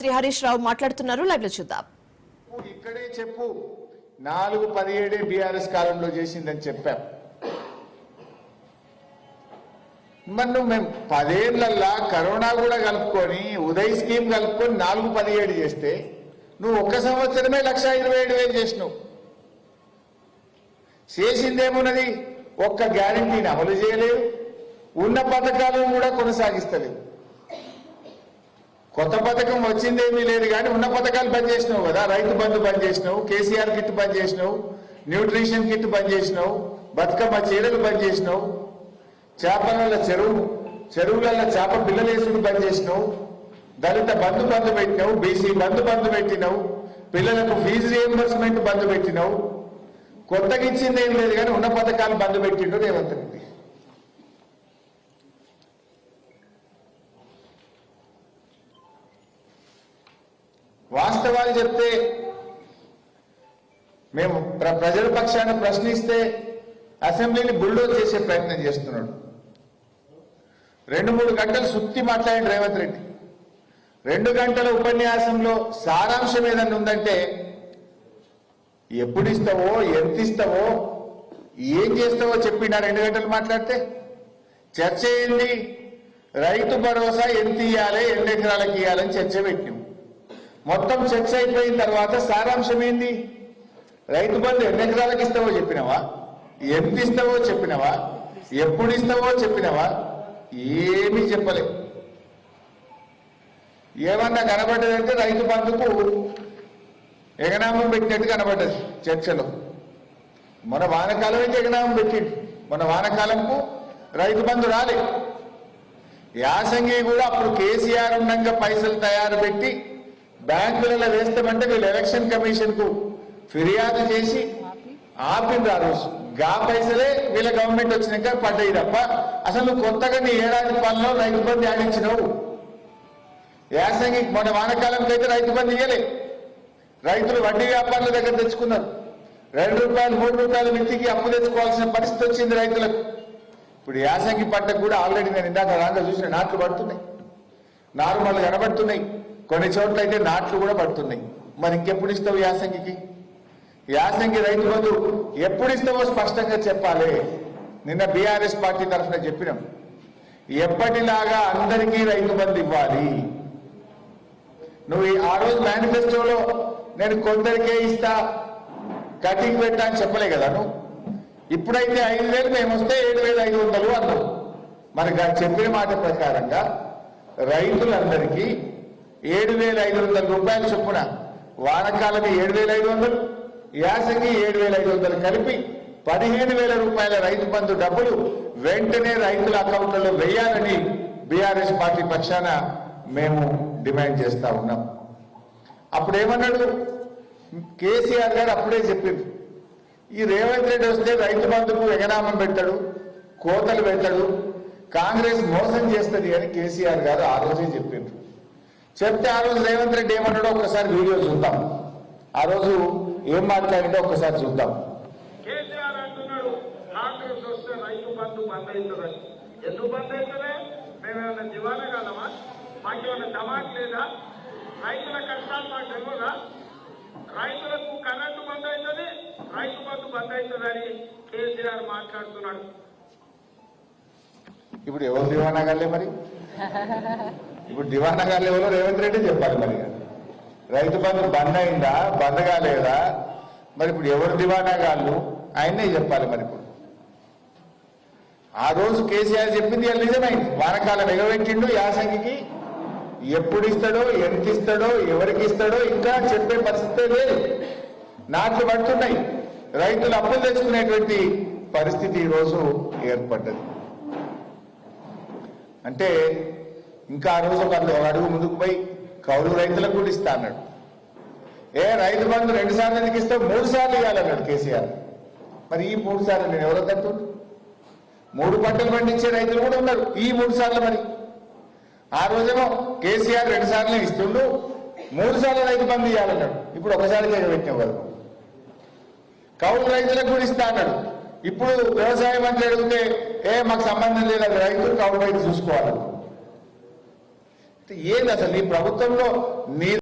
శ్రీ హరీష్ రావు మాట్లాడుతున్నారు. లైవ్ లో చూద్దాం. ఇక్కడే చెప్పు 4-17 బీఆర్ఎస్ కాలంలో చేసిందని చెప్పాం. మరి నువ్వు మేము 10 ఏళ్లల్లా కరోనా కూడా కలుపుకొని ఉదయ్ స్కీమ్ కలుపుకొని 4-17 చేస్తే నువ్వు ఒక్క సంవత్సరమే 1,27,000 చేసినావు. చేసిందేమున్నది? ఒక్క గ్యారంటీని అమలు చేయలేవు, ఉన్న పథకాలను కూడా కొనసాగిస్తలేవు. కొత్త పథకం వచ్చిందేమీ లేదు కానీ ఉన్న పథకాలు బంద్ చేసినావు కదా. రైతు బంధు బంద్ చేసినావు, కేసీఆర్ కిట్ బంద్ చేసినావు, న్యూట్రిషన్ కిట్ బంద్ చేసినావు, బతుకమ్మ చీరలు బంద్ చేసినావు, చేపల చెరువులలో చేప పిల్లలేసుడు బంద్ చేసినావు, దళిత బంధు పెట్టినావు, బీసీ బంధు పెట్టినావు, పిల్లలకు ఫీజు రియంబర్స్మెంట్ బంద్ పెట్టినావు. కొత్తగా ఇచ్చింది ఏం లేదు కానీ ఉన్న పథకాలు బంద్ పెట్టిండు రేవంత్ రెడ్డి. వాస్తవాలు చెప్తే మేము ప్రజల పక్షాన ప్రశ్నిస్తే అసెంబ్లీని బుల్డోజ్ చేసే ప్రయత్నం చేస్తున్నాడు. 2-3 గంటలు సుత్తి మాట్లాడిన రేవంత్ రెడ్డి. 2 గంటల ఉపన్యాసంలో సారాంశం ఏదన్నా ఉందంటే ఎప్పుడు ఇస్తావో, ఎంత ఇస్తావో, ఏం చేస్తావో చెప్పిండా. 2 గంటలు మాట్లాడితే చర్చ ఏంది? రైతు భరోసా ఎంత ఇయ్యాలి, ఎన్ని ఎకరాలకు ఇయ్యాలని చర్చ పెట్టినాం. మొత్తం చర్చ అయిపోయిన తర్వాత సారాంశం ఏంది? రైతు బంధు ఎన్ని ఎకరాలకు ఇస్తావో చెప్పినవా, ఎంత ఇస్తావో చెప్పినవా, ఎప్పుడు ఇస్తావో చెప్పినవా? ఏమీ చెప్పలే. ఏమన్నా కనబడ్డదంటే రైతు బంధుకు ఎగనామం పెట్టినట్టు కనబడ్డది చర్చలో. మన వానకాలం అయితే ఎగనామం పెట్టిండు, మన వానకాలంకు రైతు బంధు రాలే. యాసంగి కూడా అప్పుడు కేసీఆర్ ఉండగా పైసలు తయారు పెట్టి బ్యాంకులలో వేస్తామంటే వీళ్ళు ఎలక్షన్ కమిషన్ కు ఫిర్యాదు చేసి ఆపిండ్రు. ఆ రోజు గా పైసలే వీళ్ళ గవర్నమెంట్ వచ్చినాక పడ్డాయి తప్ప అసలు నువ్వు కొత్తగా నీ ఏడాది పాలనలో రైతు బంధు ఆడించినావు. యాసంగి మన వానకాలంకి అయితే రైతు బంధు ఇయ్యలే. రైతులు వడ్డీ వ్యాపారుల దగ్గర తెచ్చుకున్నారు. 2 రూపాయలు 3 రూపాయల మిత్తికి అప్పు తెచ్చుకోవాల్సిన పరిస్థితి వచ్చింది రైతులకు. ఇప్పుడు యాసంగి పంటకు కూడా ఆల్రెడీ నేను ఇందాక రాగా చూసిన నాట్లు పడుతున్నాయి, నార్మల్ కనబడుతున్నాయి. కొన్ని చోట్ల అయితే నాట్లు కూడా పడుతున్నాయి. మరి ఇంకెప్పుడు ఇస్తావు యాసంగికి? యాసంగి రైతు బంధు ఎప్పుడు ఇస్తావో స్పష్టంగా చెప్పాలి. నిన్న బీఆర్ఎస్ పార్టీ తరఫున చెప్పినాం, ఎప్పటిలాగా అందరికీ రైతు బంధు ఇవ్వాలి. నువ్వు ఆ రోజు మేనిఫెస్టోలో నేను కొందరికే ఇస్తా, కటింగ్ పెట్టా అని చెప్పలే కదా నువ్వు. ఇప్పుడైతే 5,000 మేము వస్తే 7,500 అన్నావు. మరి చెప్పిన మాట ప్రకారంగా రైతులందరికీ 7,500 రూపాయలు చొప్పున, వానకాలం 7,500, యాసంగి 7,500 కలిపి 15,000 రూపాయల రైతు బంధు డబ్బులు వెంటనే రైతుల అకౌంట్లలో వేయాలని బీఆర్ఎస్ పార్టీ పక్షాన మేము డిమాండ్ చేస్తా ఉన్నాం. అప్పుడు ఏమన్నాడు కేసీఆర్ గారు? అప్పుడే చెప్పింది, ఈ రేవంత్ రెడ్డి వస్తే రైతు బంధుకు ఎగనామం పెట్టాడు, కోతలు పెట్టాడు, కాంగ్రెస్ మోసం చేస్తుంది అని కేసీఆర్ గారు ఆ రోజే చెప్పిండ్రు. చెప్తే ఆ రోజు రేవంత్ రెడ్డి ఏమన్నాడో ఒక్కసారి వీడియో చూద్దాం. ఆ రోజు ఏం మాట్లాడిందో ఒక్కసారి చూద్దాం. కేసీఆర్ అంటున్నాడు కాంగ్రెస్ వస్తే రైతు బంధు బంద్ అవుతుందని. ఎందుకు బంద్ అవుతుంది? మేమేమన్నా దివానా కాదమా? మాకేమన్నా దమాక్ లేదా? రైతుల కష్టాలు మాకు తెలియదా? రైతులకు కరెంటు బంద్ అవుతుంది, రైతు బంధు బంద్ అవుతుందని కేసీఆర్ మాట్లాడుతున్నాడు. ఇప్పుడు ఎవరు దివానా కాలే? మరి ఇప్పుడు దివానా కాలే ఎవరో రేవంత్ రెడ్డి చెప్పాలి. మరి రైతు బంధు బంద్ అయిందా, బంద్ కాలేదా? మరి ఇప్పుడు ఎవరు దివానా కాళ్ళు ఆయనే చెప్పాలి. మరి ఇప్పుడు ఆ రోజు కేసీఆర్ చెప్పింది నిజమైంది. వానకాలం ఎగబెట్టిండు, యాసంగికి ఎప్పుడు ఇస్తాడో, ఎంత ఇస్తాడో, ఎవరికి ఇస్తాడో ఇంకా చెప్పే పరిస్థితే లేదు. నాట్లు పడుతున్నాయి, రైతులు అప్పులు తెచ్చుకునేటువంటి పరిస్థితి ఈరోజు ఏర్పడ్డది. అంటే ఇంకా ఆ రోజు ఒక అడుగు ముందుకు పోయి కౌలు రైతులకు కూడా ఇస్తా అన్నాడు. రైతు బంధు 2 సార్లు ఎందుకు ఇస్తావు? 3 సార్లు ఇవ్వాలన్నాడు కేసీఆర్. మరి ఈ 3 సార్లు నేను ఎవరో తట్టుండు? 3 పంటలు పండించే రైతులు కూడా ఉన్నారు. ఈ 3 సార్లు మరి ఆ రోజేమో కేసీఆర్ 2 సార్లు ఇస్తుండు, 3 సార్లు రైతు బంధు ఇవ్వాలన్నాడు. ఇప్పుడు ఒకసారి పెట్టిన వాళ్ళు కౌలు రైతులకు కూడా ఇస్తా అన్నాడు. ఇప్పుడు వ్యవసాయ మంత్రి అడిగితే మాకు సంబంధం లేదు, అది రైతు కౌలు రైతు చూసుకోవాలి. ఏంది అసలు ఈ ప్రభుత్వంలో నీ